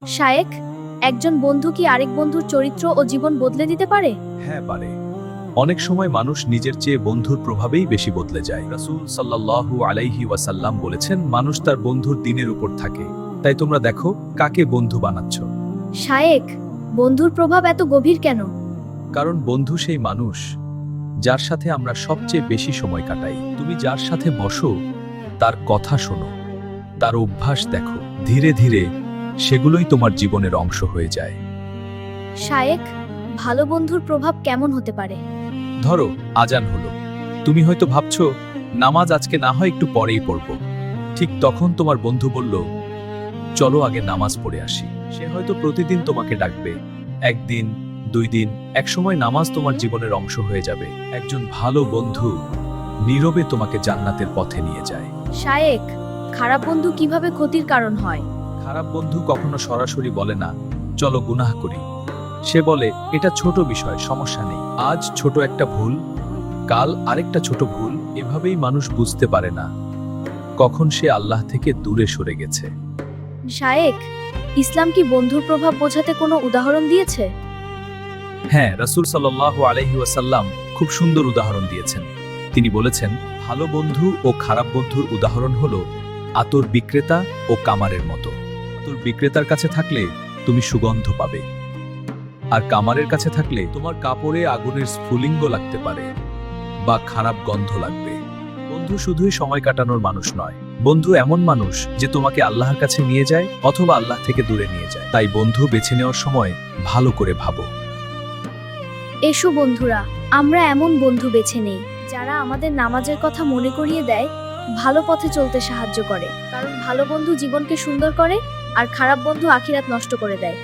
শায়েখ, একজন বন্ধু কি আরেক বন্ধুর চরিত্র ও জীবন বদলে দিতে পারে? হ্যাঁ পারে। অনেক সময় মানুষ নিজের চেয়ে বন্ধুর প্রভাবেই বেশি বদলে যায়। রাসূল সাল্লাল্লাহু আলাইহি ওয়াসাল্লাম বলেছেন, মানুষ তার বন্ধুর দিনের উপর থাকে। তাই তোমরা দেখো কাকে বন্ধু বানাচ্ছ। শায়েখ, বন্ধুর প্রভাব এত গভীর কেন? কারণ বন্ধু সেই মানুষ যার সাথে আমরা সবচেয়ে বেশি সময় কাটাই। তুমি যার সাথে বসো, তার কথা শোনো, তার অভ্যাস দেখো, ধীরে ধীরে সেগুলোই তোমার জীবনের অংশ হয়ে যায়। শায়েখ, ভালো বন্ধুর প্রভাব কেমন হতে পারে? ধরো আজান হলো, তুমি হয়তো ভাবছো নামাজ আজকে না হয় একটু পরেই পড়ব। ঠিক তখন তোমার বন্ধু বলল, চলো আগে নামাজ পড়ে আসি। সে হয়তো প্রতিদিন তোমাকে ডাকবে, একদিন, 2 দিন, একসময় নামাজ তোমার জীবনের অংশ হয়ে যাবে। একজন ভালো বন্ধু নীরবে তোমাকে জান্নাতের পথে নিয়ে যায়। শায়েখ, খারাপ বন্ধু কিভাবে ক্ষতির কারণ হয়? খারাপ বন্ধু কখনো সরাসরি বলে না, চলো গুনাহ করি। সে বলে, এটা ছোট বিষয়, সমস্যা নেই। আজ ছোট একটা ভুল, কাল আরেকটা ছোট ভুল। এভাবেই মানুষ বুঝতে পারে না কখন সে আল্লাহ থেকে দূরে সরে গেছে। শায়েখ, ইসলাম কি বন্ধুর প্রভাব বোঝাতে কোনো উদাহরণ দিয়েছে? হ্যাঁ, রাসূল সাল্লাল্লাহু আলাইহি ওয়াসাল্লাম খুব সুন্দর উদাহরণ দিয়েছেন। তিনি বলেছেন, ভালো বন্ধু ও খারাপ বন্ধুর উদাহরণ হলো আতর বিক্রেতা ও কামারের মতো। আতর বিক্রেতার কাছে থাকলে তুমি সুগন্ধ পাবে, আর কামারের কাছে থাকলে তোমার কাপড়ে আগুনের স্ফুলিঙ্গ লাগতে পারে বা খারাপ গন্ধ লাগবে। বন্ধু শুধুই সময় কাটানোর মানুষ নয়, বন্ধু এমন মানুষ যে তোমাকে আল্লাহর কাছে নিয়ে যায় অথবা আল্লাহ থেকে দূরে নিয়ে যায়। তাই বন্ধু বেছে নেওয়ার সময় ভালো করে ভাবো। এসো বন্ধুরা, আমরা এমন বন্ধু বেছে নেই যারা আমাদের নামাজের কথা মনে করিয়ে দেয়, ভালো পথে চলতে সাহায্য করে। কারণ ভালো বন্ধু জীবনকে সুন্দর করে, আর খারাপ বন্ধু আখিরাত নষ্ট করে দেয়।